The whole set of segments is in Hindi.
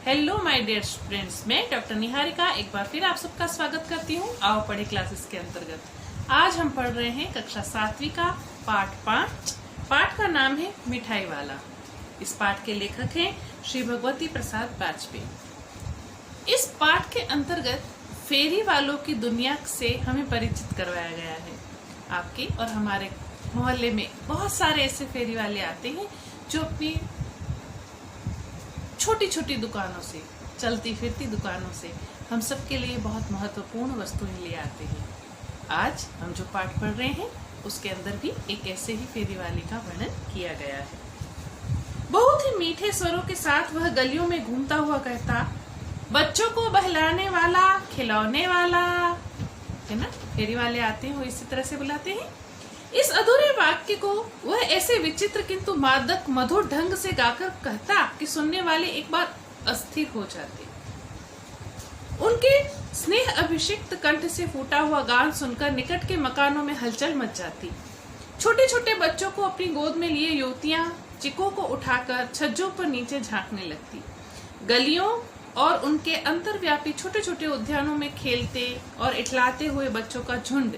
हेलो माय डियर फ्रेंड्स, मैं डॉक्टर निहारिका एक बार फिर आप सबका स्वागत करती हूँ आओ पढ़े क्लासेस के अंतर्गत। आज हम पढ़ रहे हैं कक्षा 7वीं का पाठ 5। पाठ का नाम है मिठाई वाला। इस पाठ के लेखक हैं श्री भगवती प्रसाद वाजपेयी। इस पाठ के अंतर्गत फेरी वालों की दुनिया से हमें परिचित करवाया गया है। आपके और हमारे मोहल्ले में बहुत सारे ऐसे फेरी वाले आते हैं जो अपनी छोटी छोटी दुकानों से, चलती फिरती दुकानों से हम सबके लिए बहुत महत्वपूर्ण वस्तुएं ले आते हैं। आज हम जो पाठ पढ़ रहे हैं उसके अंदर भी एक ऐसे ही फेरी वाले का वर्णन किया गया है। बहुत ही मीठे स्वरों के साथ वह गलियों में घूमता हुआ कहता, बच्चों को बहलाने वाला, खिलौने वाला, है ना। फेरी वाले आते हैं वो इसी तरह से बुलाते हैं। इस अधूरे वाक्य को वह ऐसे विचित्र किंतु मादक मधुर ढंग से गाकर कहता कि सुनने वाले एक बार अस्थिर हो जाते। उनके स्नेह अभिषिक्त कंठ से फूटा हुआ गान सुनकर निकट के मकानों में हलचल मच जाती। छोटे छोटे बच्चों को अपनी गोद में लिए युवतियां चिकों को उठाकर छज्जों पर नीचे झांकने लगती। गलियों और उनके अंतर्व्यापी छोटे छोटे उद्यानों में खेलते और इठलाते हुए बच्चों का झुंड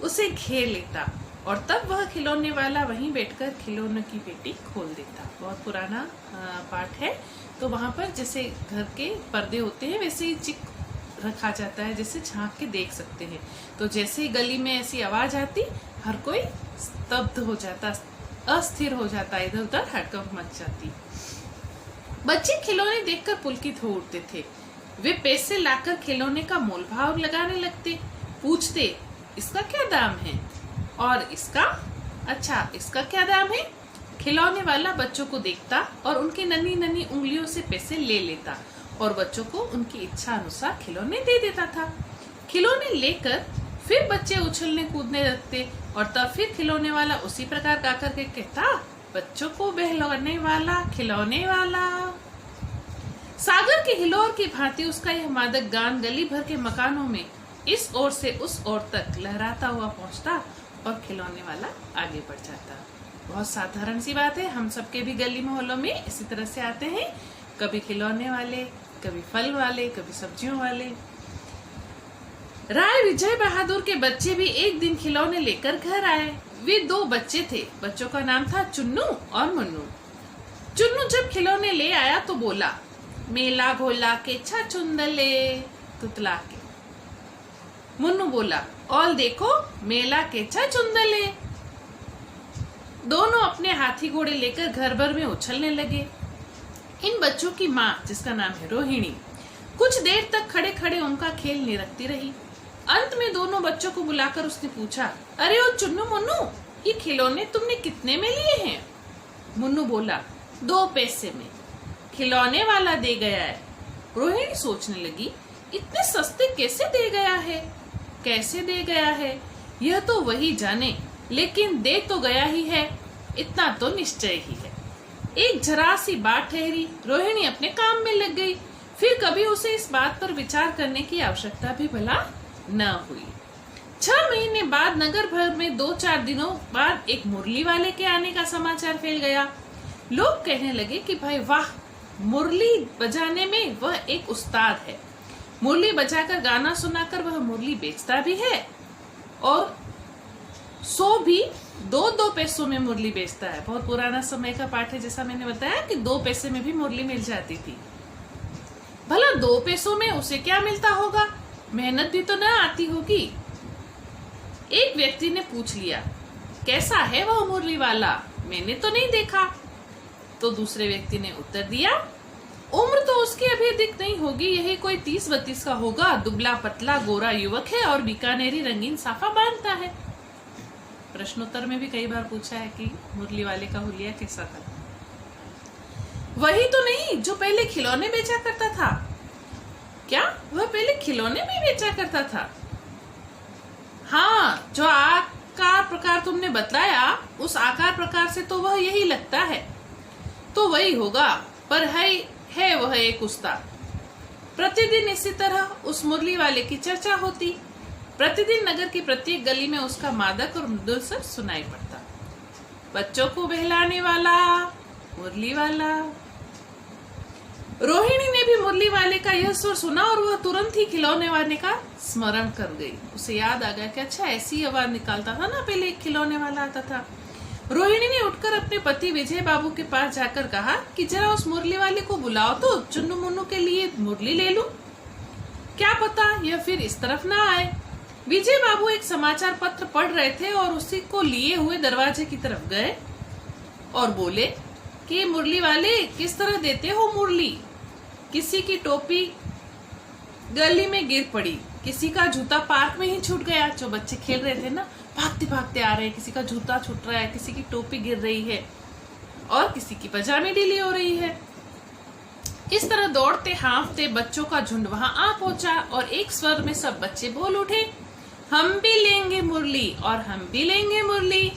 उसे घेर लेता और तब वह खिलौने वाला वहीं बैठकर खिलौनों की पेटी खोल देता। बहुत पुराना पाठ है। तो वहां पर जैसे घर के पर्दे होते हैं वैसे ही चिक रखा जाता है, जैसे झांक के देख सकते हैं। तो जैसे ही गली में ऐसी आवाज आती हर कोई स्तब्ध हो जाता, अस्थिर हो जाता, इधर उधर हड़कंप मच जाती। बच्चे खिलौने देखकर पुलकित हो उठते थे। वे पैसे लाकर खिलौने का मोल भाव लगाने लगते। पूछते, इसका क्या दाम है और इसका, अच्छा इसका क्या दाम है। खिलौने वाला बच्चों को देखता और उनकी नन्ही नन्ही उंगलियों से पैसे ले लेता और बच्चों को उनकी इच्छा अनुसार खिलौने दे देता था। खिलौने लेकर फिर बच्चे उछलने कूदने लगते और तब फिर खिलौने वाला उसी प्रकार गा कर के कहता, बच्चों को बहलाने वाला, खिलौने वाला। सागर के हिलोर की भांति उसका यह मादक गान गली भर के मकानों में इस ओर से उस ओर तक लहराता हुआ पहुंचता और खिलौने वाला आगे बढ़ जाता। बहुत साधारण सी बात है, हम सबके भी गली मोहल्लों में इसी तरह से आते हैं। कभी खिलौने वाले, कभी फल वाले, कभी सब्जियों वाले। राय विजय बहादुर के बच्चे भी एक दिन खिलौने लेकर घर आए। वे 2 बच्चे थे। बच्चों का नाम था चुन्नू और मुन्नू। चुन्नू जब खिलौने ले आया तो बोला, मेला घोला के छा चुंदले तुतला के। मुन्नू बोला, और देखो मेला के छा चुंदले। दोनों अपने हाथी घोड़े लेकर घर भर में उछलने लगे। इन बच्चों की माँ, जिसका नाम है रोहिणी, कुछ देर तक खड़े खड़े उनका खेल निरखती रही। अंत में दोनों बच्चों को बुलाकर उसने पूछा, अरे ओ चुन्नू मुन्नू, ये खिलौने तुमने कितने में लिए हैं। मुन्नू बोला, 2 पैसे में। खिलौने वाला दे गया है। रोहिणी सोचने लगी, इतने सस्ते कैसे दे गया है, कैसे दे गया है, यह तो वही जाने, लेकिन दे तो गया ही है, इतना तो निश्चय ही है। एक जरा सी बात ठहरी, रोहिणी अपने काम में लग गई। फिर कभी उसे इस बात पर विचार करने की आवश्यकता भी भला न हुई। 6 महीने बाद नगर भर में 2-4 दिनों बाद एक मुरली वाले के आने का समाचार फैल गया। लोग कहने लगे कि भाई वाह, मुरली बजाने में वह एक उस्ताद है। मुरली बजाकर गाना सुनाकर वह मुरली बेचता भी है और 100 भी 2-2 पैसों में मुरली बेचता है। बहुत पुराना समय का पाठ है, जैसा मैंने बताया कि 2 पैसे में भी मुरली मिल जाती थी। भला 2 पैसों में उसे क्या मिलता होगा, मेहनत भी तो ना आती होगी। एक व्यक्ति ने पूछ लिया, कैसा है वह मुरली वाला, मैंने तो नहीं देखा। तो दूसरे व्यक्ति ने उत्तर दिया, उम्र तो उसकी अभी अधिक नहीं होगी, यही कोई 30-32 का होगा। दुबला पतला गोरा युवक है और बीकानेरी रंगीन साफा बांधता है। प्रश्नोत्तर में भी कई बार पूछा है कि मुरली वाले का हुलिया कैसा था। वही तो नहीं जो पहले खिलौने बेचा करता था। क्या वह पहले खिलौने भी बेचा करता था? हाँ, जो आकार प्रकार तुमने बतलाया उस आकार प्रकार से तो वह यही लगता है। तो वही होगा, पर है वह एक उस्ताद। प्रतिदिन इसी तरह उस मुरली वाले की चर्चा होती। प्रतिदिन नगर की प्रत्येक गली में उसका मादक और मृदुल स्वर सुनाई पड़ता। बच्चों को बहलाने वाला, मुरली वाला। रोहिणी ने भी मुरली वाले का यह स्वर सुना और वह तुरंत ही खिलौने वाले का स्मरण कर गई। उसे याद आ गया कि अच्छा ऐसी आवाज निकालता था ना पहले, एक खिलौने वाला आता था। रोहिणी ने उठकर अपने पति विजय बाबू के पास जाकर कहा कि जरा उस मुरली वाले को बुलाओ तो चुन्नू मुन्नू के लिए मुरली ले लूं। क्या पता यह फिर इस तरफ ना आए। विजय बाबू एक समाचार पत्र पढ़ रहे थे और उसी को लिए हुए दरवाजे की तरफ गए और बोले कि मुरली वाले किस तरह देते हो मुरली। किसी की टोपी गली में गिर पड़ी, किसी का जूता पार्क में ही छूट गया। जो बच्चे खेल रहे थे ना, भागते भागते आ रहे हैं, किसी का जूता छूट रहा है, किसी की टोपी गिर रही है और किसी की पजामी ढीली हो रही है। इस तरह दौड़ते हाँफते बच्चों का झुंड वहां आ पहुंचा और एक स्वर में सब बच्चे बोल उठे, हम भी लेंगे मुरली और हम भी लेंगे मुरली।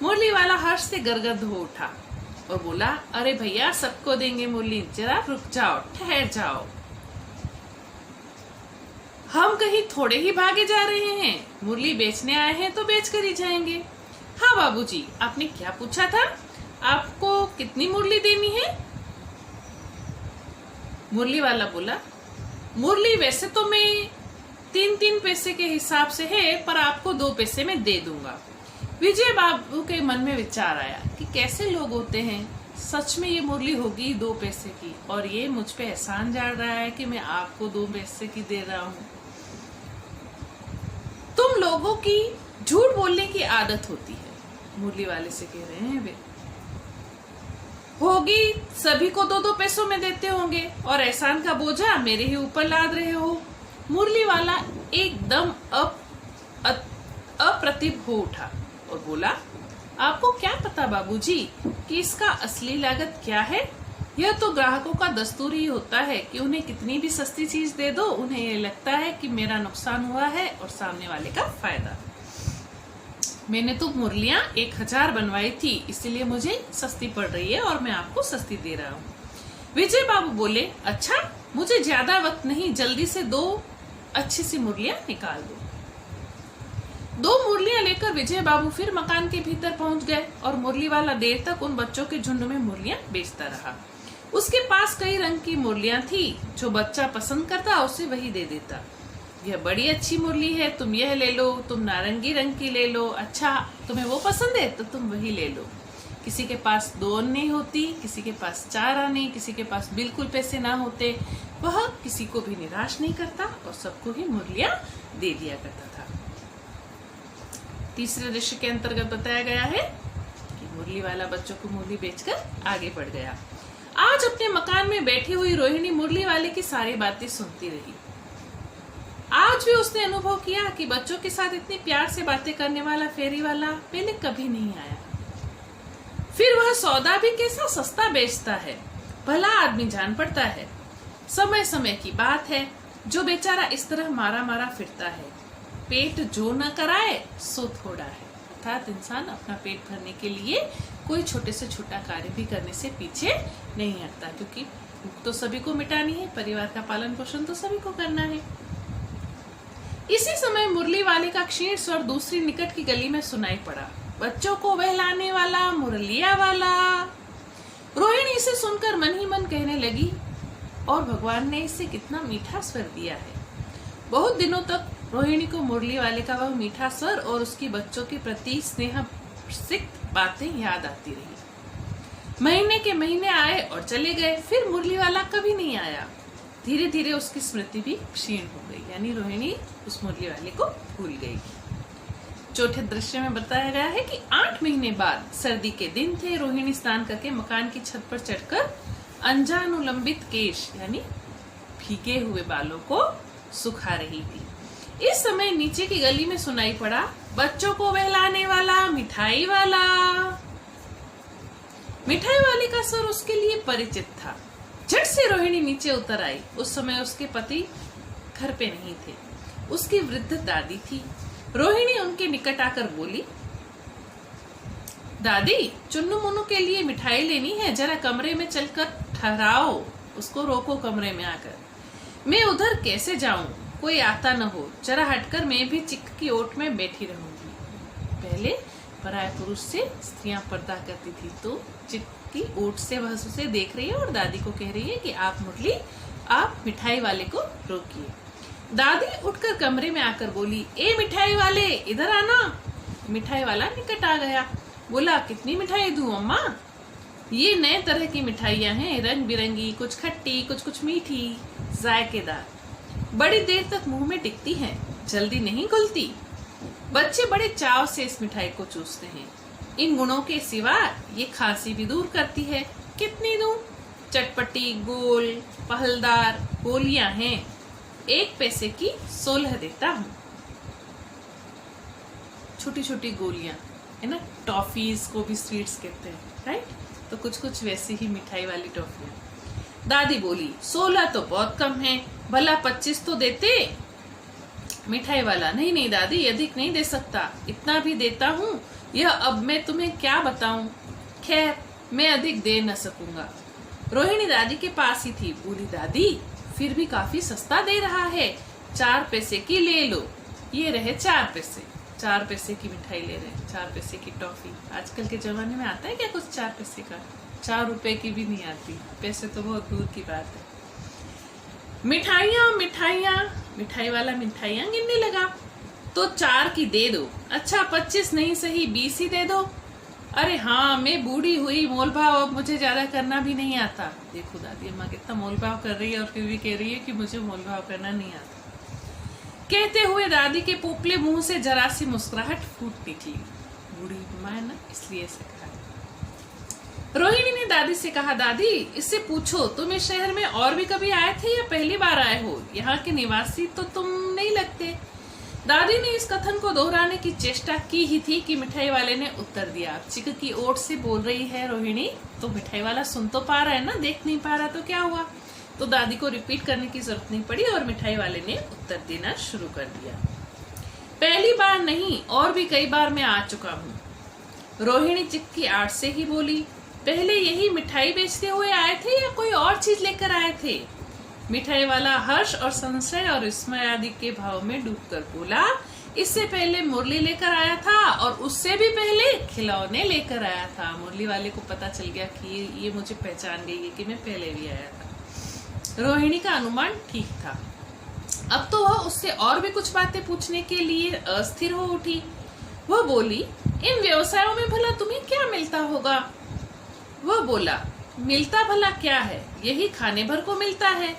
मुरली वाला हर्ष से गदगद हो उठा और बोला, अरे भैया सबको देंगे मुरली, जरा रुक जाओ, ठहर जाओ। हम कहीं थोड़े ही भागे जा रहे हैं, मुरली बेचने आए हैं तो बेच कर ही जाएंगे। हाँ बाबूजी, आपने क्या पूछा था? आपको कितनी मुरली देनी है? मुरली वाला बोला, मुरली वैसे तो मैं 3-3 पैसे के हिसाब से है, पर आपको 2 पैसे में दे दूंगा। विजय बाबू के मन में विचार आया कि कैसे लोग होते हैं, सच में ये मुरली होगी 2 पैसे की और ये मुझ पे एहसान जान रहा है कि मैं आपको 2 पैसे की दे रहा हूँ। तुम लोगों की झूठ बोलने की आदत होती है, मुरली वाले से कह रहे हैं वे। होगी, सभी को 2-2 पैसों में देते होंगे और एहसान का बोझा मेरे ही ऊपर लाद रहे हो। मुरली वाला एकदम अप्रतिभ हो उठा और बोला, आपको क्या पता बाबूजी कि इसका असली लागत क्या है? यह तो ग्राहकों का दस्तूर ही होता है कि उन्हें कितनी भी सस्ती चीज दे दो, उन्हें ये लगता है कि मेरा नुकसान हुआ है और सामने वाले का फायदा। मैंने तो मुरलियां 1000 बनवाई थी, इसलिए मुझे सस्ती पड़ रही है और मैं आपको सस्ती दे रहा हूँ। विजय बाबू बोले, अच्छा मुझे ज्यादा वक्त नहीं, जल्दी से 2 अच्छी सी मुरलियां निकाल दो। 2 मुरलियां लेकर विजय बाबू फिर मकान के भीतर पहुंच गए और मुरली वाला देर तक उन बच्चों के झुंड में मुरलियां बेचता रहा। उसके पास कई रंग की मुरलियां थी, जो बच्चा पसंद करता उसे वही दे देता। यह बड़ी अच्छी मुरली है, तुम यह ले लो, तुम नारंगी रंग की ले लो, अच्छा तुम्हें वो पसंद है तो तुम वही ले लो। किसी के पास 2 आने होती, किसी के पास 4 आने, किसी के पास बिल्कुल पैसे ना होते, वह किसी को भी निराश नहीं करता और सबको ही मुरलियां दे दिया करता था। तीसरे दृश्य के अंतर्गत बताया गया है कि मुरली वाला बच्चों को मुरली बेचकर आगे बढ़ गया। आज अपने मकान में बैठी हुई रोहिणी मुरली वाले की सारी बातें सुनती रही। आज भी उसने अनुभव किया कि बच्चों के साथ इतनी प्यार से बातें करने वाला फेरी वाला पहले कभी नहीं आया। फिर वह सौदा भी कैसा सस्ता बेचता है, भला आदमी जान पड़ता है। समय समय की बात है, जो बेचारा इस तरह मारा मारा फिरता है, पेट जो न कराए सो थोड़ा है। अर्थात इंसान अपना पेट भरने के लिए कोई छोटे से छोटा कार्य भी करने से पीछे नहीं हटता, क्योंकि भूख तो सभी को मिटानी है, परिवार का पालन पोषण तो सभी को करना है। इसी समय मुरली वाले का क्षीण स्वर दूसरी निकट की गली में सुनाई पड़ा, बच्चों को बहलाने वाला मुरलिया वाला। रोहिणी इसे सुनकर मन ही मन कहने लगी, और भगवान ने इसे कितना मीठा स्वर दिया है। बहुत दिनों तक रोहिणी को मुरली वाले का वह मीठा स्वर और उसकी बच्चों के प्रति स्नेह सिक्त बातें याद आती रही। महीने के महीने आए और चले गए, फिर मुरली वाला कभी नहीं आया। धीरे धीरे उसकी स्मृति भी क्षीण हो गई, यानी रोहिणी उस मुरली वाले को भूल गई। चौथे दृश्य में बताया गया है कि 8 महीने बाद सर्दी के दिन थे। रोहिणी स्नान करके मकान की छत पर चढ़कर अंजानुलंबित केश यानी भीगे हुए बालों को सुखा रही थी। इस समय नीचे की गली में सुनाई पड़ा, बच्चों को बहलाने वाला मिठाई वाला। मिठाई वाले का स्वर उसके लिए परिचित था। झट से रोहिणी नीचे उतर आई। उस समय उसके पति घर पे नहीं थे, उसकी वृद्ध दादी थी। रोहिणी उनके निकट आकर बोली, दादी चुन्नू मुन्नू के लिए मिठाई लेनी है, जरा कमरे में चलकर ठहराओ, उसको रोको कमरे में आकर। मैं उधर कैसे जाऊं, कोई आता न हो, जरा हटकर मैं भी चिक की ओट में बैठी रहूंगी। पहले पराये पुरुष से स्त्रियां पर्दा करती थी, तो चिक की ओट से वह उसे देख रही है और दादी को कह रही है कि आप मुरली आप मिठाई वाले को रोकिए। दादी उठकर कमरे में आकर बोली, ए मिठाई वाले, इधर आना। मिठाई वाला निकट आ गया। बोला, कितनी मिठाई दूं अम्मा? ये नए तरह की मिठाइयां हैं, रंग बिरंगी, कुछ खट्टी, कुछ मीठी, जायकेदार, बड़ी देर तक मुंह में टिकती हैं, जल्दी नहीं घुलती। बच्चे बड़े चाव से इस मिठाई को चूसते हैं। इन गुणों के सिवा ये खांसी भी दूर करती है। कितनी दूं? चटपटी, गोल, पहलदार गोलियां हैं, 1 पैसे की 16 देता हूँ। छोटी छोटी गोलियां है ना, टॉफीज को भी स्वीट्स कहते हैं, राइट? तो कुछ वैसी ही मिठाई वाली टॉफियां। दादी बोली, 16 तो बहुत कम है, भला 25 तो देते। मिठाई वाला, नहीं दादी, अधिक नहीं दे सकता, इतना भी देता हूँ। यह अब मैं तुम्हें क्या बताऊं, खैर मैं अधिक दे न सकूंगा। रोहिणी दादी के पास ही थी। बोली, दादी फिर भी काफी सस्ता दे रहा है, 4 पैसे की ले लो। ये रहे 4 पैसे, 4 पैसे की मिठाई ले रहे हैं, 4 पैसे की टॉफी। आजकल के जमाने में आता है क्या कुछ 4 पैसे का? 4 रुपए की भी नहीं आती, पैसे तो बहुत दूर की बात है। मिठाई वाला मिठाइयां गिनने लगा। तो 4 की दे दो। अच्छा 25 नहीं सही 20 ही दे दो। अरे हाँ, मैं बूढ़ी हुई, मोल भाव अब मुझे ज्यादा करना भी नहीं आता। देखो दादी अम्मा कितना मोल भाव कर रही है और फिर भी कह रही है कि मुझे मोल भाव करना नहीं आता। कहते हुए दादी के पोपले मुंह से जरा सी मुस्कुराहट फूट निकली। बूढ़ी अम्मा है ना, इसलिए ऐसे कहा। रोहिणी ने दादी से कहा, दादी इससे पूछो तुम इस शहर में और भी कभी आए थे या पहली बार आए हो? यहाँ के निवासी तो तुम नहीं लगते। दादी ने इस कथन को दोहराने की चेष्टा की ही थी कि मिठाई वाले ने उत्तर दिया। चिक की ओट से बोल रही है रोहिणी, तो मिठाई वाला सुन तो पा रहा है ना, देख नहीं पा रहा तो क्या हुआ? तो दादी को रिपीट करने की जरूरत नहीं पड़ी और मिठाई वाले ने उत्तर देना शुरू कर दिया। पहली बार नहीं, और भी कई बार मैं आ चुका हूँ। रोहिणी चिक की आड़ से ही बोली, पहले यही मिठाई बेचते हुए आए थे या कोई और चीज लेकर आए थे? मिठाई वाला हर्ष और संशय और विस्मय आदि के भाव में डूबकर बोला, इससे पहले मुरली लेकर आया था और उससे भी पहले खिलौने लेकर आया था। मुरली वाले को पता चल गया कि ये मुझे पहचान गई है कि मैं पहले भी आया था। रोहिणी का अनुमान ठीक था। अब तो वह उससे और भी कुछ बातें पूछने के लिए अस्थिर हो उठी। वह बोली, इन व्यवसायों में भला तुम्हें क्या मिलता होगा? वह बोला, मिलता भला क्या है, यही खाने भर को मिलता है।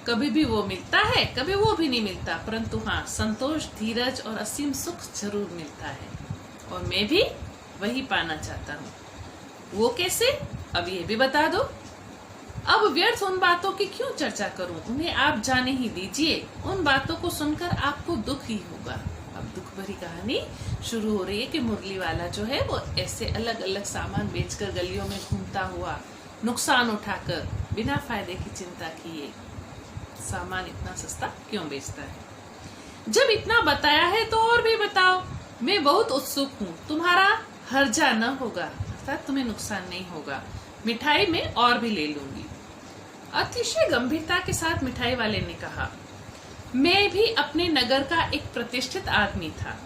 कभी भी वो मिलता है, कभी वो भी नहीं मिलता, परंतु हाँ, संतोष, धीरज और असीम सुख जरूर मिलता है, और मैं भी वही पाना चाहता हूँ। वो कैसे? अब ये भी बता दो। अब व्यर्थ उन बातों की क्यों चर्चा करूं, उन्हें आप जाने ही दीजिए। उन बातों को सुनकर आपको दुख ही होगा। अब दुख भरी कहानी शुरू हो रही है कि मुरली वाला जो है वो ऐसे अलग अलग सामान बेचकर गलियों में घूमता हुआ, नुकसान उठाकर, बिना फायदे की चिंता किए सामान इतना सस्ता क्यों बेचता है। जब इतना बताया है तो और भी बताओ, मैं बहुत उत्सुक हूँ, तुम्हारा हर्जा न होगा, अर्थात तुम्हें नुकसान नहीं होगा। मिठाई में और भी ले लूंगी। अतिशय गंभीरता के साथ मिठाई वाले ने कहा, मैं भी अपने नगर का एक प्रतिष्ठित आदमी था।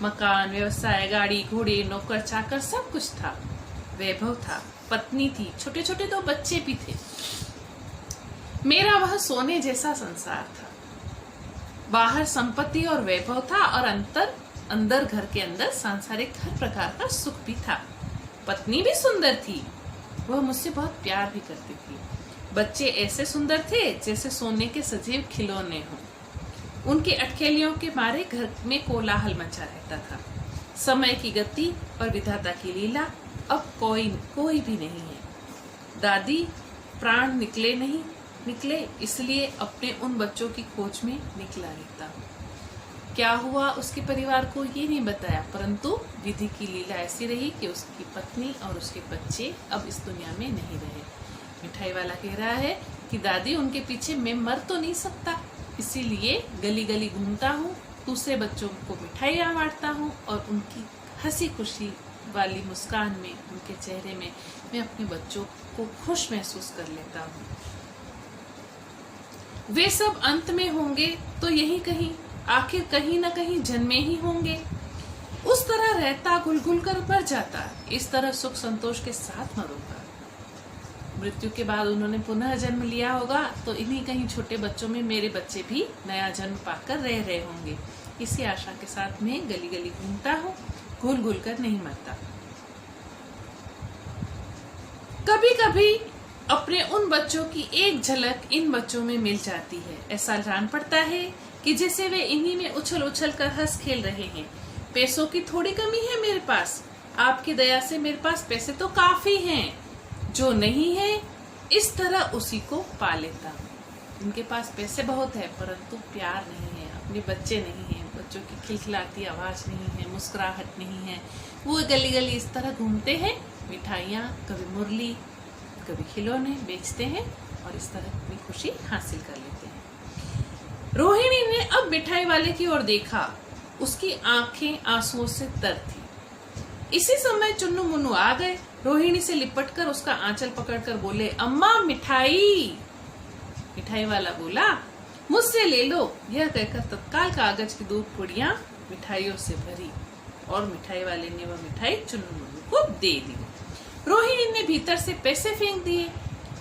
मकान, व्यवसाय, गाड़ी, घोड़े, नौकर चाकर सब कुछ था। वैभव था, पत्नी थी, छोटे छोटे 2 बच्चे भी थे। मेरा वह सोने जैसा संसार था। बाहर संपत्ति और वैभव था और अंदर घर के अंदर सांसारिक हर प्रकार का सुख भी था। पत्नी भी सुंदर थी, वह मुझसे बहुत प्यार भी करती थी। बच्चे ऐसे सुंदर थे जैसे सोने के सजीव खिलौने हों। उनकी अटखेलियों के मारे घर में कोलाहल मचा रहता था। समय की गति और विधाता की लीला अब कोई भी नहीं है। दादी प्राण निकले इसलिए अपने उन बच्चों की खोज में निकला रहता हूँ। क्या हुआ उसके परिवार को ये नहीं बताया, परंतु विधि की लीला ऐसी रही कि उसकी पत्नी और उसके बच्चे अब इस दुनिया में नहीं रहे। मिठाई वाला कह रहा है कि दादी उनके पीछे मैं मर तो नहीं सकता, इसीलिए गली गली घूमता हूँ, दूसरे बच्चों को मिठाइयाँ बांटता हूँ और उनकी हंसी खुशी वाली मुस्कान में, उनके चेहरे में मैं अपने बच्चों को खुश महसूस कर लेता हूँ। वे सब अंत में होंगे तो यही कहीं, आखिर कहीं न कहीं जन्मे ही होंगे। उस तरह रहता, घुल घुल कर मर जाता, इस तरह सुख संतोष के साथ मरूंगा। मृत्यु के बाद उन्होंने पुनः जन्म लिया होगा, तो इन्हीं कहीं छोटे बच्चों में मेरे बच्चे भी नया जन्म पाकर रह रहे होंगे। इसी आशा के साथ मैं गली गली घूमता हूँ, घुल घुल कर नहीं मरता। कभी कभी अपने उन बच्चों की एक झलक इन बच्चों में मिल जाती है। ऐसा जान पड़ता है कि जैसे वे इन्हीं में उछल उछल कर हंस खेल रहे हैं। पैसों की थोड़ी कमी है मेरे पास, आपकी दया से मेरे पास पैसे तो काफी हैं। जो नहीं है इस तरह उसी को पा लेता हूँ। इनके पास पैसे बहुत है परंतु प्यार नहीं है, अपने बच्चे नहीं है, बच्चों की खिलखिलाती आवाज नहीं है, मुस्कुराहट नहीं है। वो गली गली इस तरह घूमते हैं, मिठाइयाँ, कभी मुरली, कभी खिलौने बेचते हैं और इस तरह अपनी खुशी हासिल कर लेते हैं। रोहिणी ने अब मिठाई वाले की ओर देखा, उसकी आंखें आंसुओं से तर थी। इसी समय चुन्नू मुन्नू आ गए। रोहिणी से लिपटकर उसका आंचल पकड़कर बोले, अम्मा मिठाई। मिठाई वाला बोला, मुझसे ले लो। यह कहकर तत्काल कागज की 2 पुड़ियां मिठाइयों से भरी और मिठाई वाले ने वह मिठाई चुन्नू मुन्नू को दे दी। रोहिणी ने भीतर से पैसे फेंक दिए।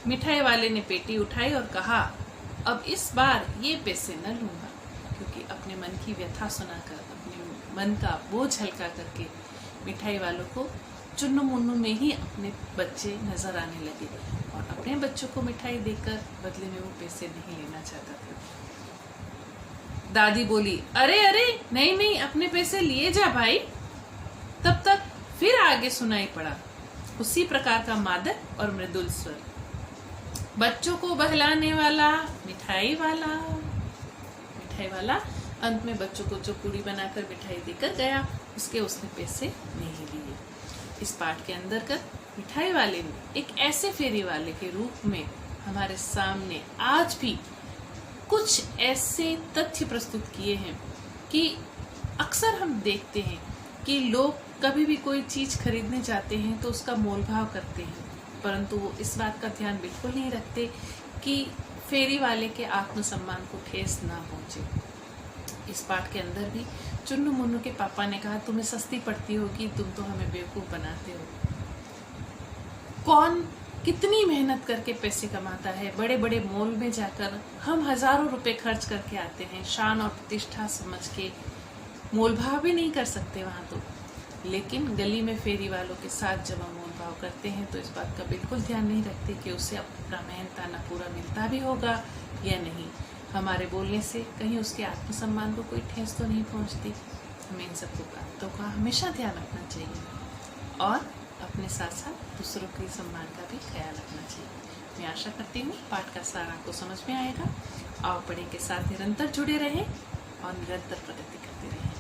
मिठाई वाले ने पेटी उठाई और कहा, अब इस बार ये पैसे न लूंगा, क्योंकि अपने मन की व्यथा सुनाकर, अपने मन का बोझ हल्का करके मिठाई वालों को चुन्नू मुन्नू में ही अपने बच्चे नजर आने लगे और अपने बच्चों को मिठाई देकर बदले में वो पैसे नहीं लेना चाहता था। दादी बोली, अरे अरे नहीं नहीं, अपने पैसे लिए जा भाई। तब तक फिर आगे सुनाई पड़ा उसी प्रकार का मादक और मृदुल स्वर। बच्चों को बहलाने वाला मिठाई वाला। मिठाई वाला अंत में बच्चों को जो पूड़ी बनाकर मिठाई देकर गया, उसके उसने पैसे नहीं लिए। इस पाठ के अंदर कर मिठाई वाले ने एक ऐसे फेरी वाले के रूप में हमारे सामने आज भी कुछ ऐसे तथ्य प्रस्तुत किए हैं कि अक्सर हम देखते हैं कि लोग कभी भी कोई चीज खरीदने जाते हैं तो उसका मोल भाव करते हैं, परंतु वो इस बात का ध्यान बिल्कुल नहीं रखते कि फेरी वाले के आत्मसम्मान को ठेस ना पहुंचे। इस पाठ के अंदर भी चुन्नू मुन्नू के पापा ने कहा, तुम्हें सस्ती पड़ती होगी, तुम तो हमें बेवकूफ बनाते हो। कौन कितनी मेहनत करके पैसे कमाता है, बड़े बड़े मॉल में जाकर हम हजारों रुपए खर्च करके आते हैं, शान और प्रतिष्ठा समझ के मोल भाव भी नहीं कर सकते वहां तो। लेकिन गली में फेरी वालों के साथ जब हम मोल भाव करते हैं तो इस बात का बिल्कुल ध्यान नहीं रखते कि उससे अपना मेहनताना पूरा मिलता भी होगा या नहीं। हमारे बोलने से कहीं उसके आत्मसम्मान को कोई ठेस तो नहीं पहुंचती। हमें इन सब बातों का हमेशा ध्यान रखना चाहिए और अपने साथ साथ दूसरों के सम्मान का भी ख्याल रखना चाहिए। मैं आशा करती हूँ पाठ का सार आपको समझ में आएगा। आओ पढ़े के साथ निरंतर जुड़े रहें और निरंतर प्रगति करते रहें।